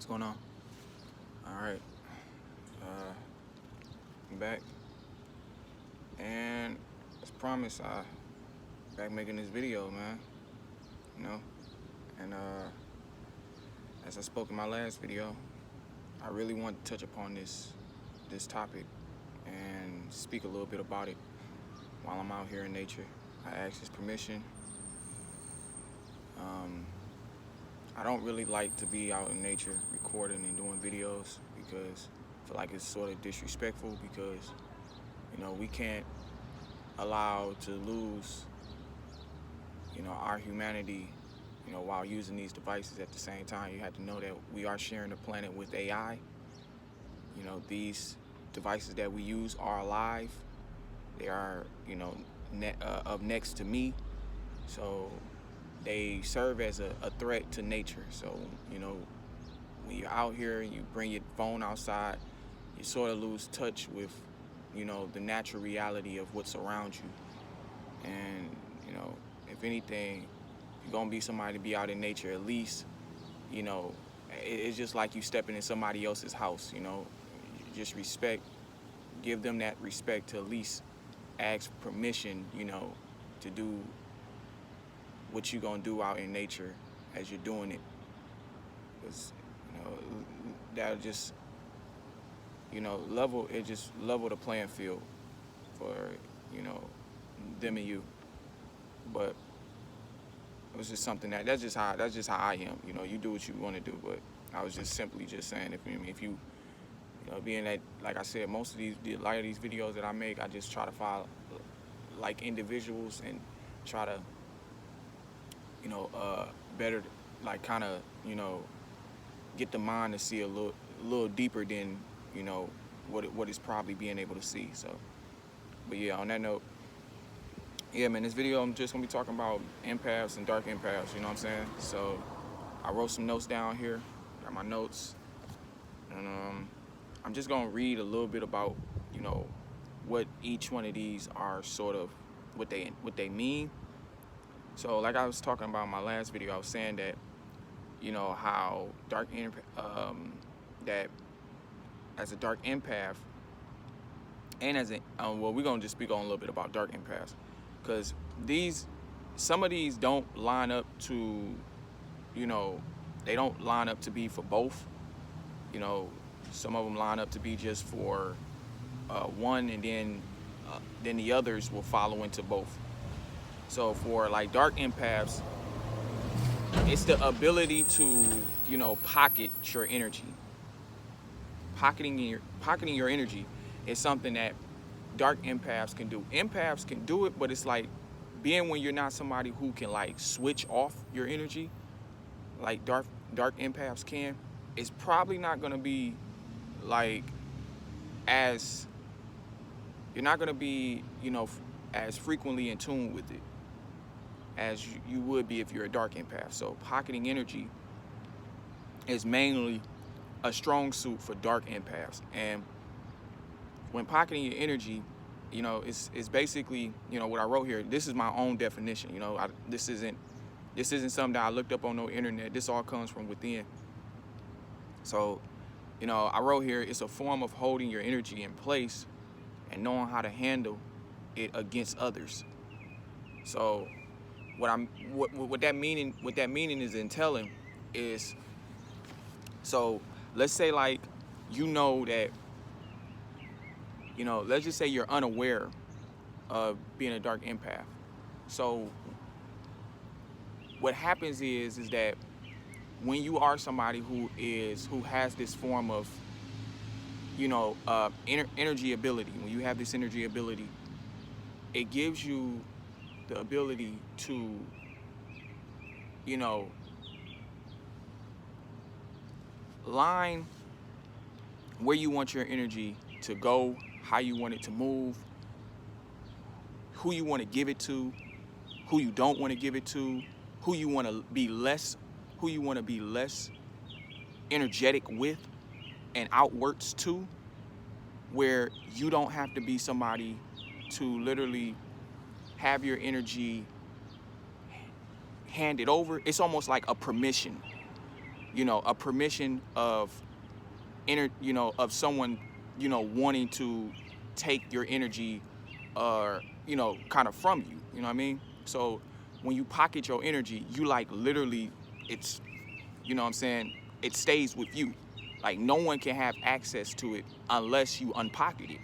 What's going on? All right, I'm back, and as promised, I back making this video, man. You know, and as I spoke in my last video, I really want to touch upon this topic and speak a little bit about it while I'm out here in nature. I asked his permission. Um, I don't really like to be out in nature recording and doing videos because I feel like it's sort of disrespectful because we can't allow to lose our humanity while using these devices at the same time. You have to know that we are sharing the planet with AI. These devices that we use are alive. They are up next to me, so they serve as a threat to nature. So when you're out here and you bring your phone outside, you sort of lose touch with the natural reality of what's around you. And if anything, you're gonna be somebody to be out in nature. At least it's just like you stepping in somebody else's house. Just respect, give them that respect to at least ask permission to do what you're gonna do out in nature as you're doing it. Because that'll just level the playing field for them and you. But it was just something that's just how I am. You do what you want to do. But I was just simply just saying, if you being that, like I said, most of a lot of these videos that I make, I just try to follow like individuals and try to better, like, kind of get the mind to see a little deeper than what it's probably being able to see. So, but yeah, on that note, yeah, man, this video I'm just gonna be talking about empaths and dark empaths. You know what I'm saying? So I wrote some notes down here. Got my notes, and I'm just gonna read a little bit about what each one of these are, sort of what they mean. So, like I was talking about in my last video, I was saying that how that as a dark empath, and as a well, we're gonna just speak on a little bit about dark empaths, because some of these don't line up to they don't line up to be for both. Some of them line up to be just for one, and then the others will follow into both. So for like dark empaths, it's the ability to pocket your energy. Pocketing your energy is something that dark empaths can do. Empaths can do it, but it's like being when you're not somebody who can like switch off your energy, like dark empaths can. It's probably not gonna be like as you're not gonna be as frequently in tune with it as you would be if you're a dark empath. So pocketing energy is mainly a strong suit for dark empaths. And when pocketing your energy, it's basically what I wrote here. This is my own definition. This isn't something that I looked up on no internet. This all comes from within. So I wrote here, it's a form of holding your energy in place and knowing how to handle it against others. So what that meaning is entailing is, so let's say like that let's just say you're unaware of being a dark empath. So what happens is that when you are somebody who has this form of energy ability, when you have this energy ability, it gives you the ability to line where you want your energy to go, how you want it to move, who you want to give it to, who you don't want to give it to, who you want to be less energetic with and outwards to, where you don't have to be somebody to literally have your energy handed over. It's almost like a permission. a permission of of someone, wanting to take your energy, kind of from you. You know what I mean? So when you pocket your energy, you like literally, it's, what I'm saying, it stays with you. Like no one can have access to it unless you unpocket it.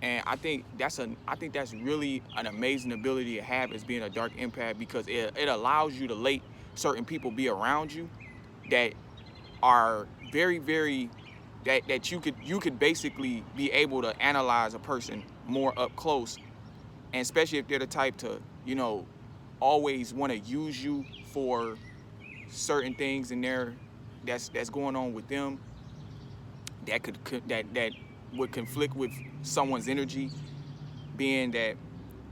And I think that's really an amazing ability to have as being a dark empath, because it allows you to let certain people be around you that are very, very, that you could basically be able to analyze a person more up close, and especially if they're the type to, always want to use you for certain things in there that's going on with them, that would conflict with someone's energy, being that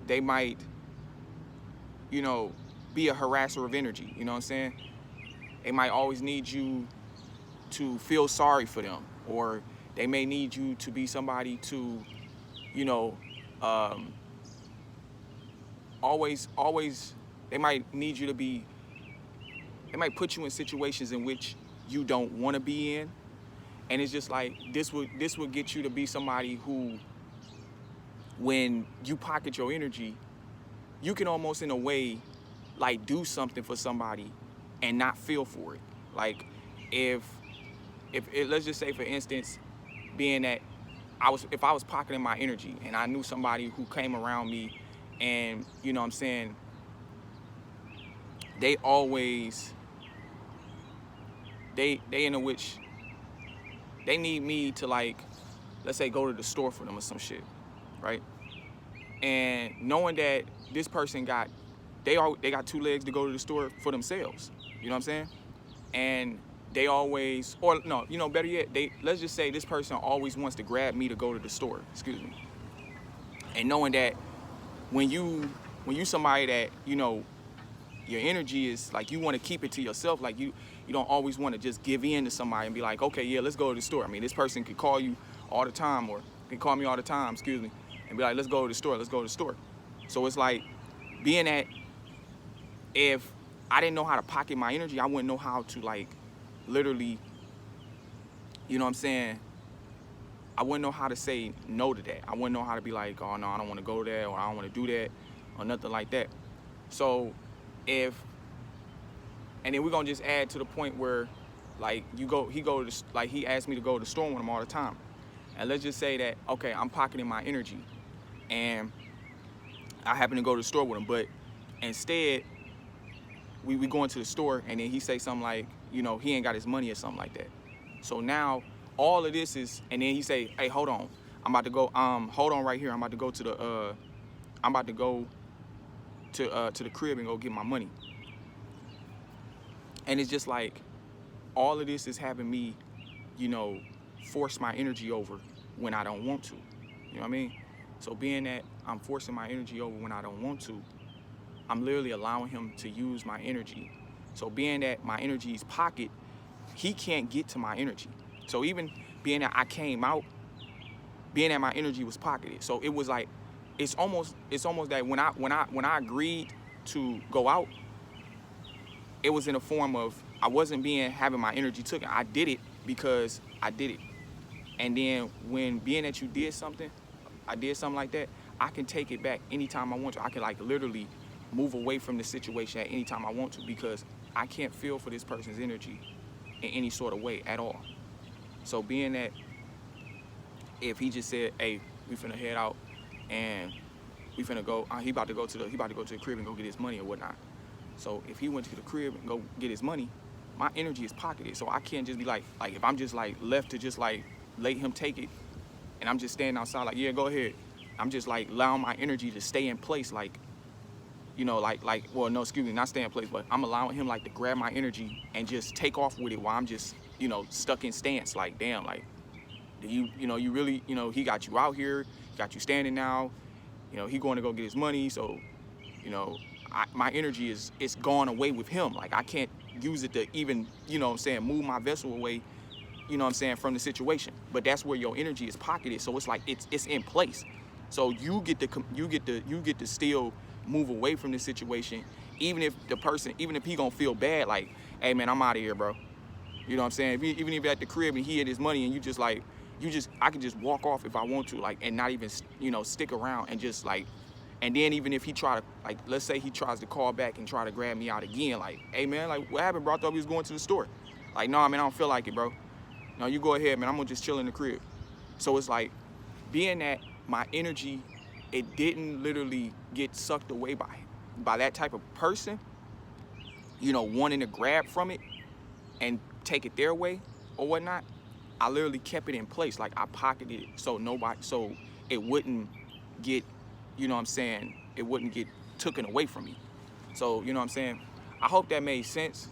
they might, you know, be a harasser of energy. You know what I'm saying? They might always need you to feel sorry for them, or they may need you to be somebody to, you know, um, always, they might need you to be, they might put you in situations in which you don't want to be in. And it's just like, this would get you to be somebody who, when you pocket your energy, you can almost in a way like do something for somebody and not feel for it. Like if let's just say, for instance, being that if I was pocketing my energy and I knew somebody who came around me, and you know what I'm saying, they always, they in which they need me to, like, let's say, go to the store for them or some shit, right? And knowing that this person they got two legs to go to the store for themselves, you know what I'm saying? And they always, or no, better yet, let's just say this person always wants to grab me to go to the store, excuse me. And knowing that when you somebody that, your energy is like, you want to keep it to yourself, like you don't always want to just give in to somebody and be like, okay, yeah, let's go to the store. I mean, this person could call you all the time, or can call me all the time, excuse me, and be like, let's go to the store. So it's like, being that if I didn't know how to pocket my energy, I wouldn't know how to, like, literally, you know what I'm saying, I wouldn't know how to say no to that. I wouldn't know how to be like, oh no, I don't want to go there, or I don't want to do that, or nothing like that. So and then we're gonna just add to the point where, like, he asked me to go to the store with him all the time. And let's just say that, okay, I'm pocketing my energy and I happen to go to the store with him, but instead we going to the store, and then he say something like, he ain't got his money or something like that. So now all of this is, and then he say, hey, hold on, I'm about to go, hold on right here, I'm about to go to the crib and go get my money. And it's just like, all of this is having me, force my energy over when I don't want to. You know what I mean? So being that I'm forcing my energy over when I don't want to, I'm literally allowing him to use my energy. So being that my energy is pocket, he can't get to my energy. So even being that I came out, being that my energy was pocketed. So it was like, it's almost that when I agreed to go out, it was in a form of, I wasn't having my energy taken. I did it because I did it. And then when being that I did something like that, I can take it back anytime I want to. I can, like, literally move away from the situation at any time I want to, because I can't feel for this person's energy in any sort of way at all. So being that if he just said, hey, we finna head out and we finna go, he about to go to the crib and go get his money or whatnot. So if he went to the crib and go get his money, my energy is pocketed. So I can't just be like if I'm just like left to just like let him take it, and I'm just standing outside like, yeah, go ahead. I'm just like allowing my energy to stay in place, like, well, no, excuse me, not stay in place, but I'm allowing him like to grab my energy and just take off with it while I'm just, stuck in stance. Like, damn, like, you really, he got you out here, got you standing now, he going to go get his money. So, my energy it's gone away with him. Like, I can't use it to even, move my vessel away, from the situation. But that's where your energy is pocketed. So it's like, it's in place. So you get to still move away from the situation, even if he gonna feel bad, like, hey man, I'm out of here, bro. You know what I'm saying? Even if at the crib and he had his money and you just like, I can just walk off if I want to, like, and not even, stick around and just like, and then even if he try to, like, let's say he tries to call back and try to grab me out again, like, hey man, like, what happened, bro? I thought we was going to the store. Like, no, man, I don't feel like it, bro. No, you go ahead, man. I'm gonna just chill in the crib. So it's like, being that my energy, it didn't literally get sucked away by that type of person, wanting to grab from it and take it their way or whatnot. I literally kept it in place. Like, I pocketed it so it wouldn't get, you know what I'm saying, it wouldn't get taken away from me. So, you know what I'm saying? I hope that made sense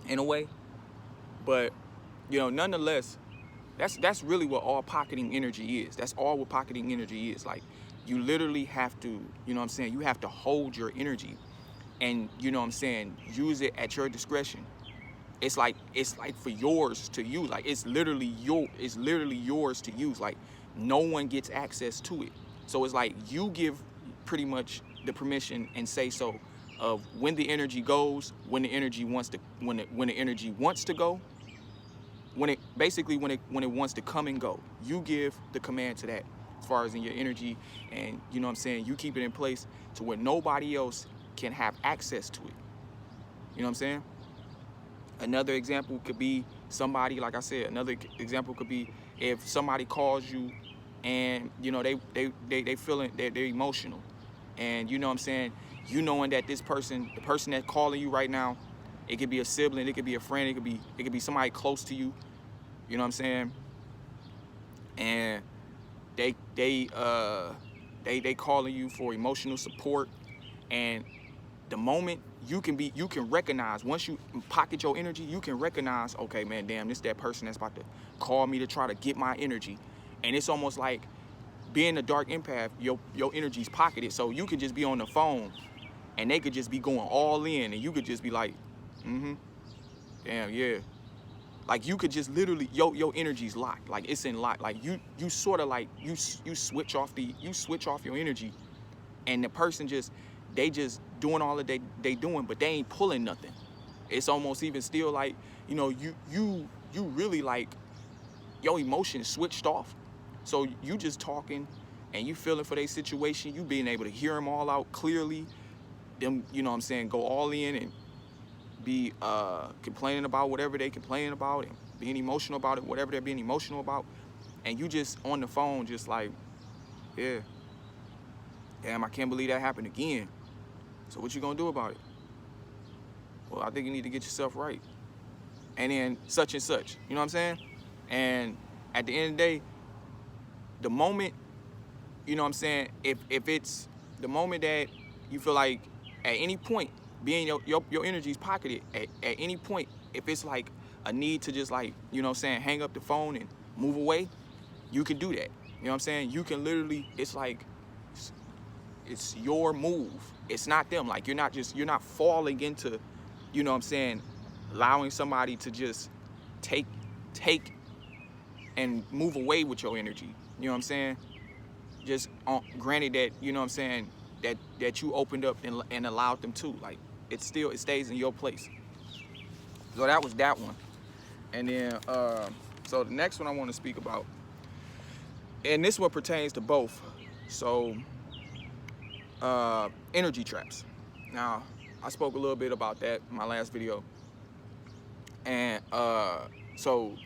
in a way. But, nonetheless, that's really what all pocketing energy is. That's all what pocketing energy is. Like, you literally have to, you know what I'm saying, you have to hold your energy and, you know what I'm saying, use it at your discretion. It's like for yours to use. Like, it's literally yours to use. Like, no one gets access to it. So it's like you give pretty much the permission and say so of when the energy goes, when the energy wants to go, when it wants to come and go. You give the command to that as far as in your energy, and you know what I'm saying, you keep it in place to where nobody else can have access to it. You know what I'm saying? Another example could be somebody, like I said, another example could be if somebody calls you and, they feeling, they're emotional. And, you know what I'm saying, knowing that the person that's calling you right now, it could be a sibling, it could be a friend, it could be somebody close to you, you know what I'm saying? And they calling you for emotional support. And the moment you can recognize, once you pocket your energy, you can recognize, okay, man, damn, this that person that's about to call me to try to get my energy. And it's almost like being a dark empath, your energy's pocketed. So you could just be on the phone and they could just be going all in and you could just be like, damn, yeah. Like, you could just literally, your energy's locked. Like, it's in lock. Like, you sort of like, you switch off your energy, and the person they just doing all that they doing, but they ain't pulling nothing. It's almost even still like, you really like, your emotions switched off. So you just talking and you feeling for their situation, you being able to hear them all out clearly, them, you know what I'm saying, go all in and be complaining about whatever they complaining about and being emotional about it, whatever they're being emotional about. And you just on the phone just like, yeah, damn, I can't believe that happened again. So what you gonna do about it? Well, I think you need to get yourself right. And then such and such, you know what I'm saying? And at the end of the day, the moment, you know what I'm saying, if it's the moment that you feel like at any point, being your energy's pocketed, at any point, if it's like a need to just like, you know what I'm saying, hang up the phone and move away, you can do that. You know what I'm saying? You can literally, it's like, it's your move. It's not them. Like, you're not falling into, you know what I'm saying, allowing somebody to just take and move away with your energy. You know what I'm saying? Just granted that, you know what I'm saying, that you opened up and allowed them to. Like, it stays in your place. So that was that one. And then, so the next one I want to speak about, and this one pertains to both. So, energy traps. Now, I spoke a little bit about that in my last video. And so,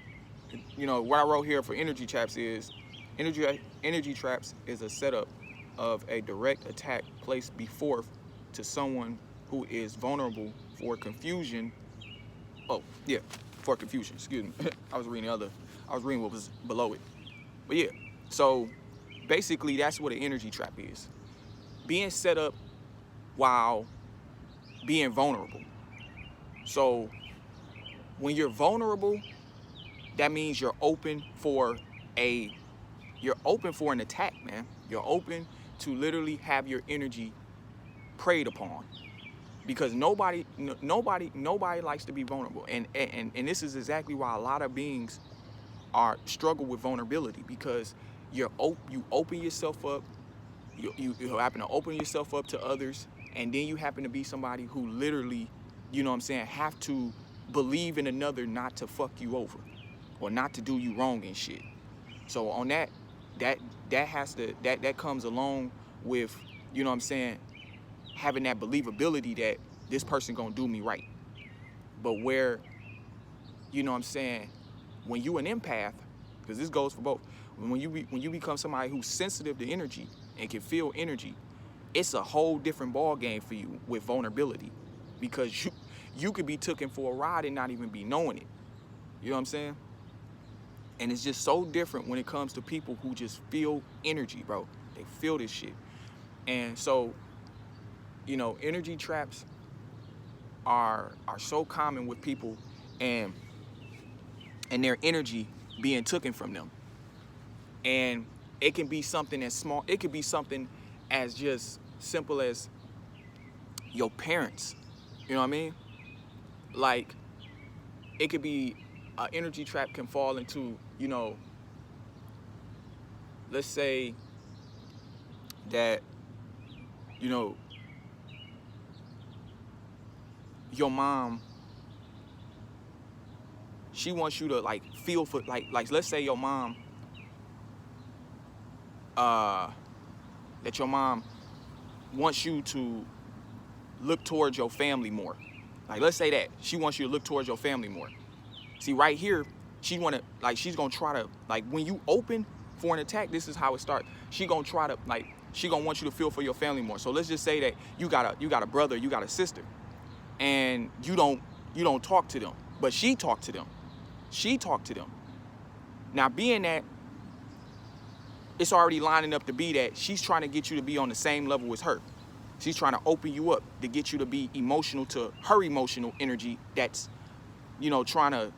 what I wrote here for energy traps is, energy traps is a setup of a direct attack placed before to someone who is vulnerable for confusion. Oh, yeah, for confusion, excuse me. I was reading what was below it. But yeah, so basically that's what an energy trap is. Being set up while being vulnerable. So when you're vulnerable, that means you're open for an attack, man. You're open to literally have your energy preyed upon, because nobody likes to be vulnerable, and this is exactly why a lot of beings struggle with vulnerability, because you open yourself up, you happen to open yourself up to others, and then you happen to be somebody who literally, you know what I'm saying, have to believe in another not to fuck you over or not to do you wrong and shit. So on that comes along with, you know what I'm saying, having that believability that this person gonna do me right. But where, you know what I'm saying, when you an empath, because this goes for both, when you become somebody who's sensitive to energy and can feel energy, it's a whole different ball game for you with vulnerability, because you could be taken for a ride and not even be knowing it. You know what I'm saying? And it's just so different when it comes to people who just feel energy, bro. They feel this shit. And so, you know, energy traps are so common with people, and their energy being taken from them. And it can be something as small, it could be something as just simple as your parents. You know what I mean? Like, it could be an energy trap can fall into, you know, let's say that, you know, your mom, she wants you to like feel for like let's say your mom, that your mom wants you to look towards your family more. Like, let's say that she wants you to look towards your family more. See, right here, she's gonna try to, like, when you open for an attack, this is how it starts. She gonna want you to feel for your family more. So let's just say that you got a brother, you got a sister, and you don't talk to them, but she talked to them. She talked to them. Now, being that it's already lining up to be that she's trying to get you to be on the same level as her. She's trying to open you up to get you to be emotional to her emotional energy that's, you know, trying to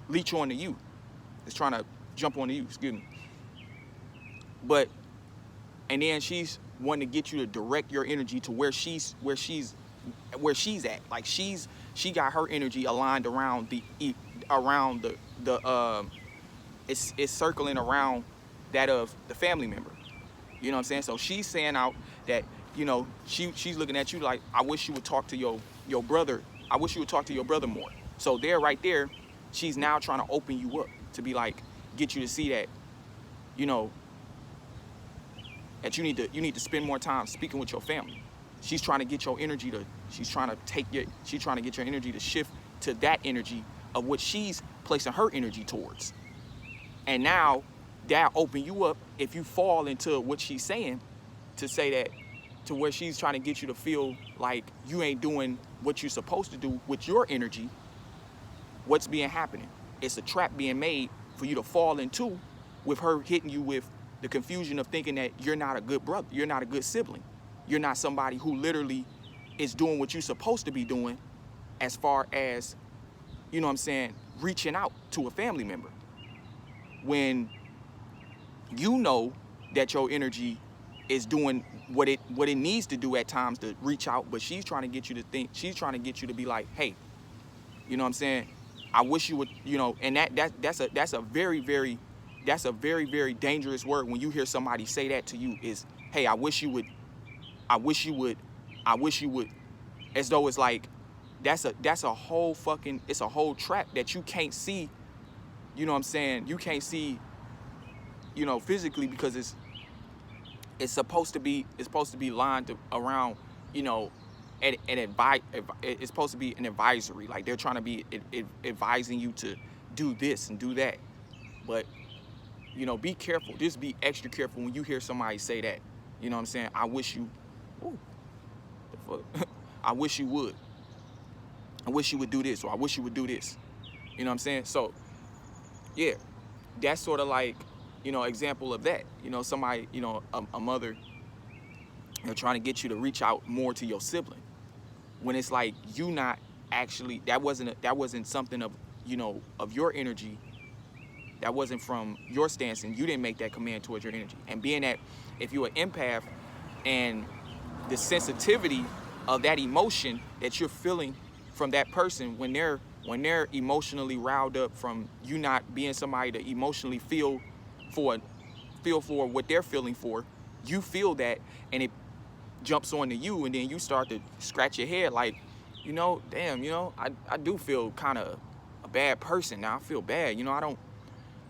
leech onto you. It's trying to jump onto you, excuse me. But, and then she's wanting to get you to direct your energy to where she's at. Like, she got her energy aligned around it's circling around that of the family member. You know what I'm saying? So she's saying out that, you know, she's looking at you like, I wish you would talk to your brother. I wish you would talk to your brother more. So right there, she's now trying to open you up to be like, get you to see that, you know, that you need to spend more time speaking with your family. She's trying to get your energy to, she's trying to get your energy to shift to that energy of what she's placing her energy towards. And now that open you up, if you fall into what she's saying, to say that, to where she's trying to get you to feel like you ain't doing what you're supposed to do with your energy, what's being happening? It's a trap being made for you to fall into, with her hitting you with the confusion of thinking that you're not a good brother, you're not a good sibling, you're not somebody who literally is doing what you're supposed to be doing as far as, you know what I'm saying, reaching out to a family member. When you know that your energy is doing what it needs to do at times to reach out, but she's trying to get you to think, she's trying to get you to be like, hey, you know what I'm saying, I wish you would, you know, and that's a very, very dangerous word when you hear somebody say that to you, is, hey, I wish you would, as though it's like, that's a whole fucking, it's a whole trap that you can't see, you know what I'm saying, you can't see, you know, physically, because it's supposed to be lined around, you know, it's supposed to be an advisory, like they're trying to be advising you to do this and do that. But, you know, be careful, just be extra careful when you hear somebody say that, you know what I'm saying, I wish you, ooh, the fuck? I wish you would do this, or I wish you would do this, you know what I'm saying. So yeah, that's sort of like, you know, example of that. You know, somebody, you know, a mother, you know, trying to get you to reach out more to your sibling, when it's like, you not actually, that wasn't something of, you know, of your energy, that wasn't from your stance, and you didn't make that command towards your energy. And being that, if you're an empath, and the sensitivity of that emotion that you're feeling from that person, when they're emotionally riled up from you not being somebody to emotionally feel for what they're feeling for, you feel that, and it jumps onto you, and then you start to scratch your head like, damn, I do feel kind of a bad person now. I feel bad.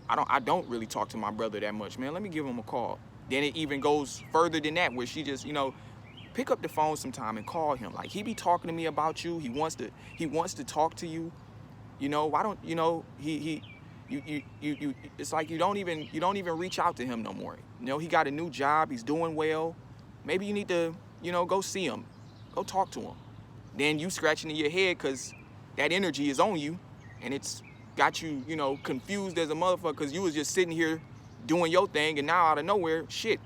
I don't really talk to my brother that much, man. Let me give him a call. Then it even goes further than that, where she just, pick up the phone sometime and call him. Like, he be talking to me about you. He wants to talk to you. Why don't you it's like you don't even reach out to him no more. He got a new job, he's doing well. Maybe you need to, go see him. Go talk to him. Then you scratching in your head because that energy is on you, and it's got you, confused as a motherfucker because you was just sitting here doing your thing, and now out of nowhere, shit,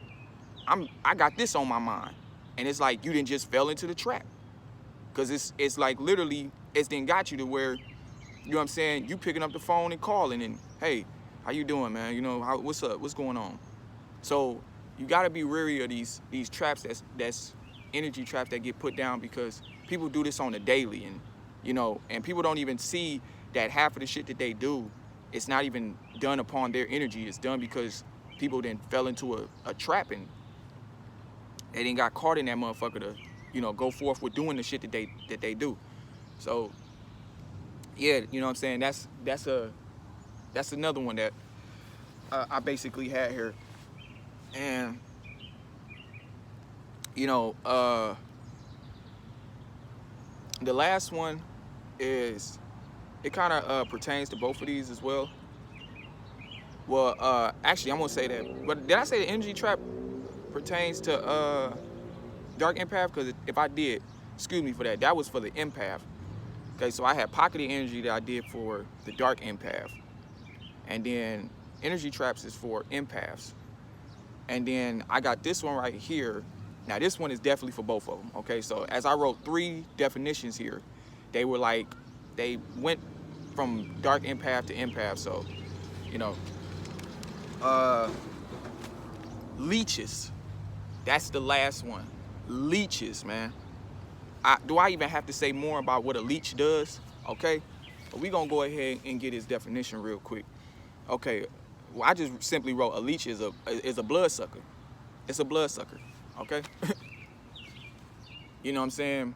I got this on my mind. And it's like you didn't just fell into the trap. Because it's like literally it's then got you to where, you picking up the phone and calling and, hey, how you doing, man? What's up? What's going on? So you got to be wary of these traps that's energy traps that get put down, because people do this on the daily, and people don't even see that half of the shit that they do, it's not even done upon their energy. It's done because people then fell into a trap, and they then got caught in that motherfucker to, go forth with doing the shit that they do. So yeah, that's another one that I basically had here. And the last one is, it kind of pertains to both of these as well. Well, actually, I'm gonna say that, but did I say the energy trap pertains to dark empath? Because if I did, excuse me for that. That was for the empath. Okay, so I had pocketed energy that I did for the dark empath, and then energy traps is for empaths. And then I got this one right here. Now this one is definitely for both of them. Okay, so as I wrote 3 definitions here, they went from dark empath to empath. So, leeches. That's the last one. Leeches, man. Do I even have to say more about what a leech does? Okay, but we gonna go ahead and get his definition real quick. Okay, well, I just simply wrote a leech is a bloodsucker. It's a bloodsucker. Okay. You know what I'm saying?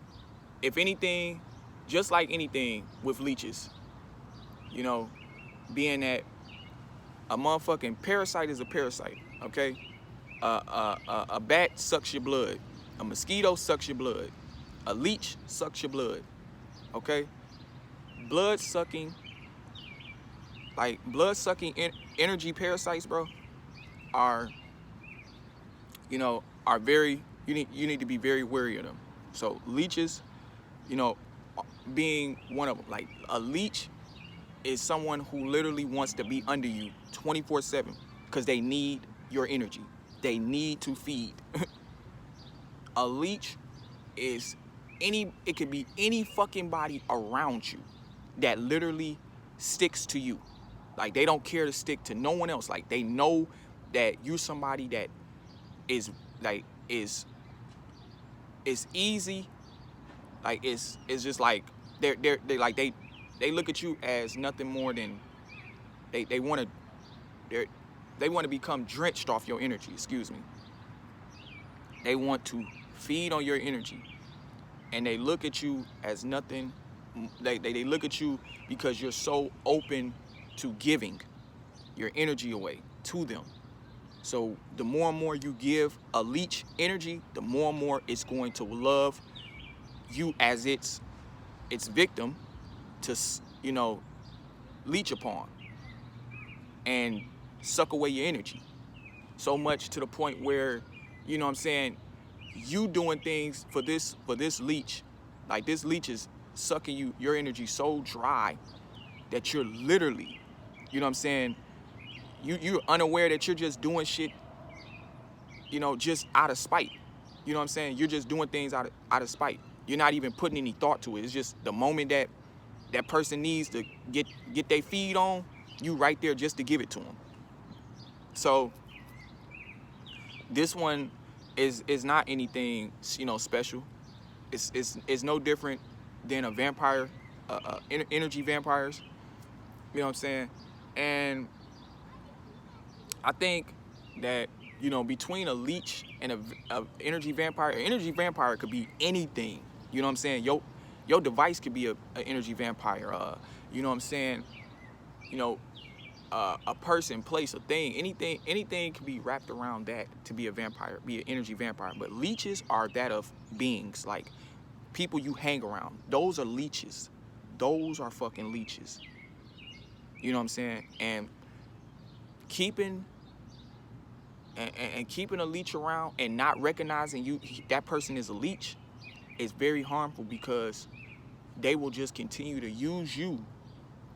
If anything, just like anything with leeches, being that a motherfucking parasite is a parasite. Okay, a bat sucks your blood. A mosquito sucks your blood. A leech sucks your blood. Okay? Blood sucking energy parasites, bro, are very, you need to be very wary of them. So leeches, being one of them. Like, a leech is someone who literally wants to be under you 24/7 because they need your energy. They need to feed. A leech is it could be any fucking body around you that literally sticks to you. Like, they don't care to stick to no one else. Like, they know that you're somebody that is easy. Like, it's just like they look at you as nothing more than they want to become drenched off your energy. Excuse me. They want to feed on your energy. And they look at you as nothing. They look at you because you're so open to giving your energy away to them. So the more and more you give a leech energy, the more and more it's going to love you as its victim to, leech upon and suck away your energy. So much to the point where, you doing things for this leech, like, this leech is sucking your energy so dry that you're literally, you're unaware that you're just doing shit, just out of spite. You're just doing things out of spite. You're not even putting any thought to it. It's just the moment that person needs to get their feed on, you right there just to give it to them. So this one is not anything, special. It's no different than a vampire, energy vampires. You know what I'm saying? And I think that, between a leech and a energy vampire could be anything. You know what I'm saying? Your device could be a energy vampire. You know what I'm saying? You know, a person, place, a thing, anything can be wrapped around that to be a vampire, be an energy vampire. But leeches are that of beings, like people you hang around. Those are leeches. Those are fucking leeches. You know what I'm saying? And keeping and keeping a leech around and not recognizing that person is a leech is very harmful, because they will just continue to use you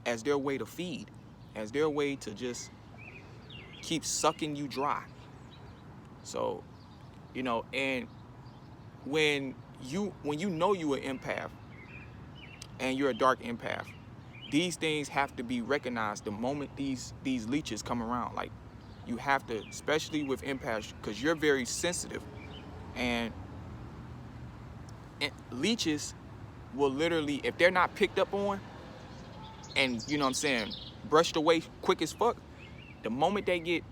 as their way to feed, as their way to just keep sucking you dry. So, you know, and when you know you're an empath and you're a dark empath, these things have to be recognized the moment these leeches come around. Like, you have to, especially with empaths, because you're very sensitive, and leeches will literally, if they're not picked up on and, you know what I'm saying, brushed away quick as fuck, the moment they get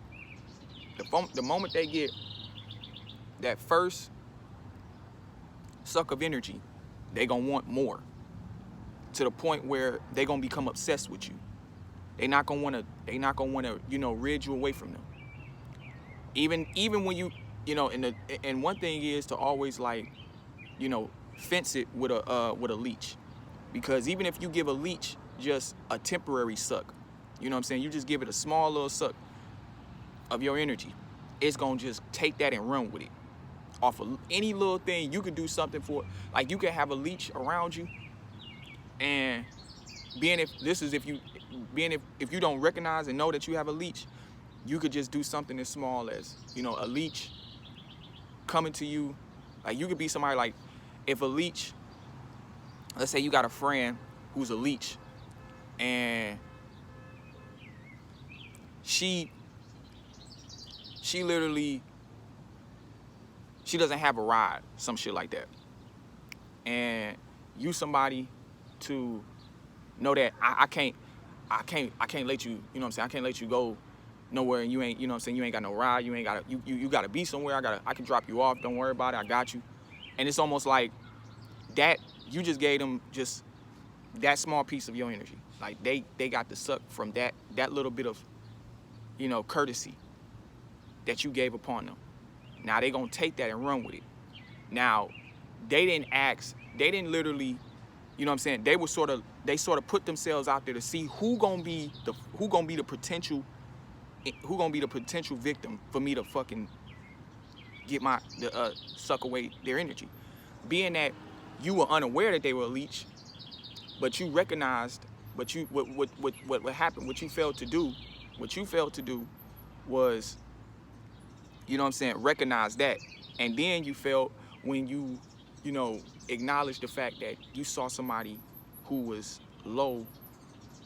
that first suck of energy, they gonna want more, to the point where they gonna become obsessed with you. They not gonna wanna, you know, rid you away from them. Even when you know, and one thing is to always, like, you know, fence it with a leech. Because even if you give a leech just a temporary suck, you know what I'm saying, you just give it a small little suck of your energy, it's gonna just take that and run with it. Off of any little thing, you could do something for it. Like, you can have a leech around you, and if you don't recognize and know that you have a leech, you could just do something as small as, you know, a leech coming to you. Like, you could be somebody, like, if a leech, let's say you got a friend who's a leech, and she literally, she doesn't have a ride, some shit like that, and you somebody to know that I can't let you, you know what I'm saying, I can't let you go nowhere, and you ain't, you know what I'm saying, you ain't got no ride, you ain't got you gotta be somewhere, I can drop you off, don't worry about it, I got you. And it's almost like that, you just gave them just that small piece of your energy. Like, they got to suck from that little bit of, you know, courtesy that you gave upon them. Now they gonna take that and run with it. Now, they didn't literally, you know what I'm saying, they sort of put themselves out there to see who gonna be the potential victim for me to fucking get suck away their energy. Being that you were unaware that they were a leech, but you recognized, but you what happened, what you failed to do was, you know what I'm saying, recognize that. And then you felt, when you know, acknowledge the fact that you saw somebody who was low,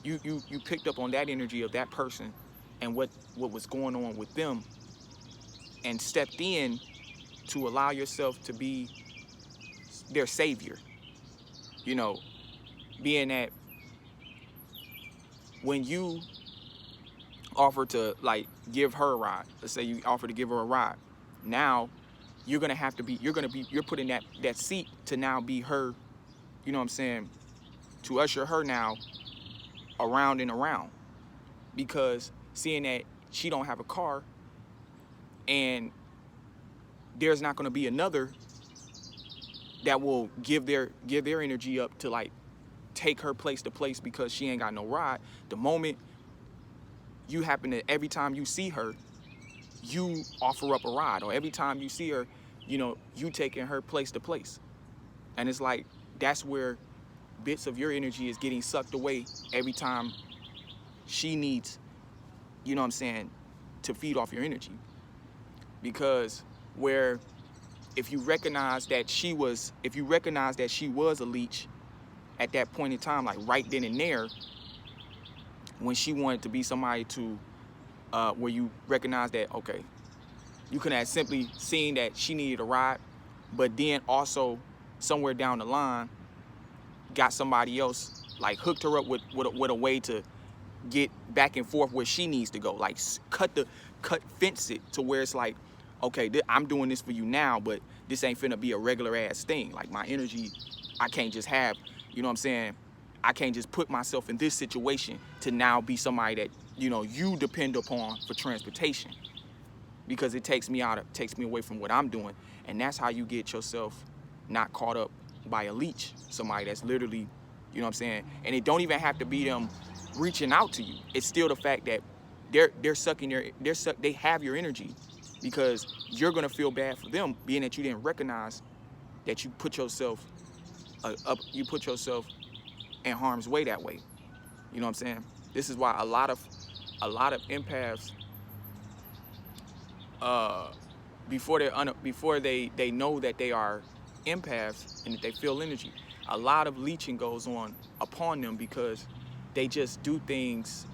you picked up on that energy of that person and what was going on with them, and stepped in to allow yourself to be their savior. You know, being that when you offer to, like, give her a ride, let's say you offer to give her a ride, now you're putting that seat to now be her, you know what I'm saying, to usher her now around and around. Because seeing that she don't have a car, and there's not going to be another that will give their energy up to, like, take her place to place, because she ain't got no ride. The moment you happen to, every time you see her, you offer up a ride, or every time you see her, you know, you taking her place to place. And it's like, that's where bits of your energy is getting sucked away every time she needs, you know what I'm saying, to feed off your energy. Because where, if you recognize that she was a leech at that point in time, like right then and there, when she wanted to be somebody to, where you recognize that, okay, you could have simply seen that she needed a ride, but then also somewhere down the line got somebody else, like hooked her up with a way to get back and forth where she needs to go, like fence it to where it's like, okay, I'm doing this for you now, but this ain't finna be a regular ass thing. Like, my energy, I can't just have You know what I'm saying? I can't just put myself in this situation to now be somebody that, you know, you depend upon for transportation, because it takes me away from what I'm doing. And that's how you get yourself not caught up by a leech, somebody that's literally, you know what I'm saying? And it don't even have to be them reaching out to you. It's still the fact that they have your energy, because you're gonna feel bad for them, being that you didn't recognize that you put yourself in harm's way that way. You know what I'm saying? This is why a lot of empaths, before they know that they are empaths and that they feel energy, a lot of leeching goes on upon them, because they just do things,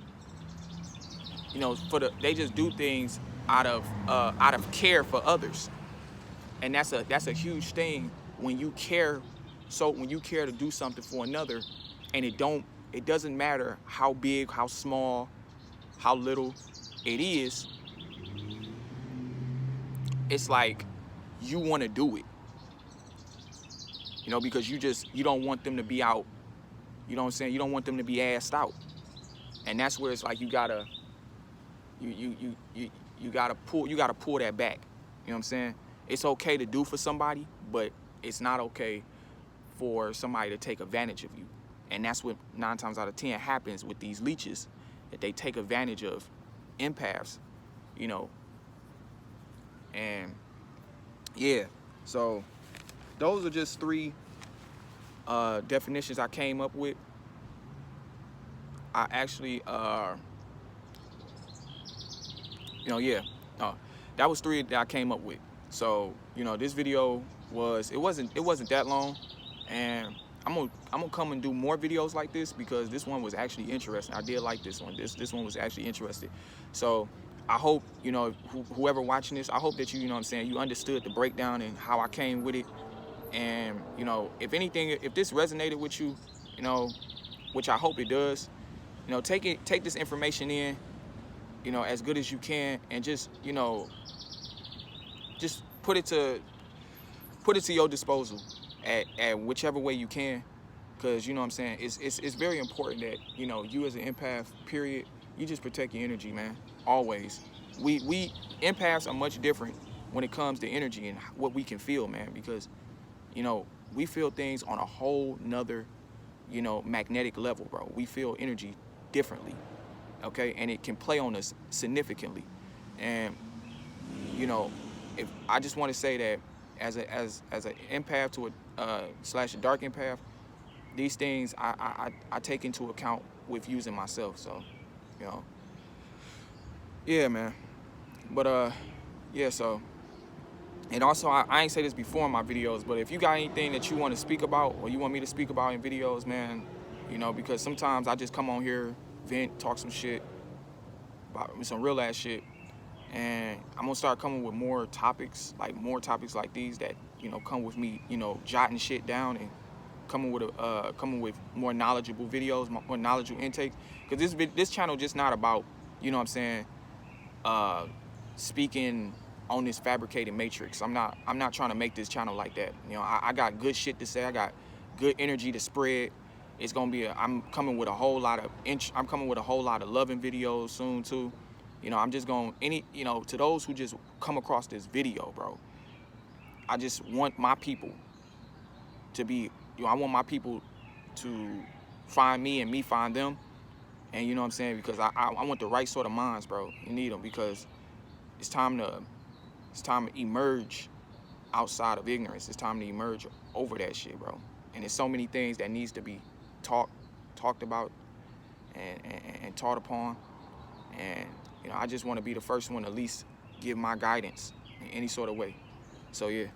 you know, they just do things out of care for others. And that's a huge thing when you care. So when you care to do something for another, and it doesn't matter how big, how small, how little it is, it's like you want to do it, you know, because you don't want them to be out, you know what I'm saying? You don't want them to be assed out. And that's where it's like you gotta pull that back. You know what I'm saying? It's okay to do for somebody, but it's not okay for somebody to take advantage of you. And that's what 9 times out of 10 happens with these leeches, that they take advantage of empaths, you know. And yeah, so those are just 3 definitions I came up with. I actually, that was 3 that I came up with. So, you know, this video it wasn't that long, and I'm gonna come and do more videos like this, because this one was actually interesting. I did like this one. This one was actually interesting. So I hope, you know, whoever watching this, I hope that you know what I'm saying, you understood the breakdown and how I came with it. And, you know, if anything, if this resonated with you, you know, which I hope it does, you know, take this information in, you know, as good as you can, and just, you know, just put it to your disposal at whichever way you can, because, you know what I'm saying, it's very important that, you know, you as an empath, period, you just protect your energy, man, always. We empaths are much different when it comes to energy and what we can feel, man, because, you know, we feel things on a whole nother, you know, magnetic level, bro. We feel energy differently, okay? And it can play on us significantly. And, you know, if I just want to say that as an empath to a slash a dark empath, these things I take into account with using myself. So, you know, yeah, man. But yeah. So, and also I ain't say this before in my videos, but if you got anything that you want to speak about or you want me to speak about in videos, man, you know, because sometimes I just come on here, vent, talk some shit, about some real ass shit. And I'm gonna start coming with more topics like these that, you know, come with me, you know, jotting shit down and coming with more knowledgeable videos, more knowledgeable intakes. Because this channel just not about, you know what I'm saying, speaking on this fabricated matrix. I'm not trying to make this channel like that. You know, I got good shit to say. I got good energy to spread. It's gonna be I'm coming with a whole lot of loving videos soon too. You know, I'm just going, you know, to those who just come across this video, bro, I just want my people to be, you know, I want my people to find me and me find them. And you know what I'm saying? Because I want the right sort of minds, bro. You need them, because it's time to emerge outside of ignorance. It's time to emerge over that shit, bro. And there's so many things that needs to be talked about and taught upon. And, you know, I just want to be the first one to at least give my guidance in any sort of way. So, yeah.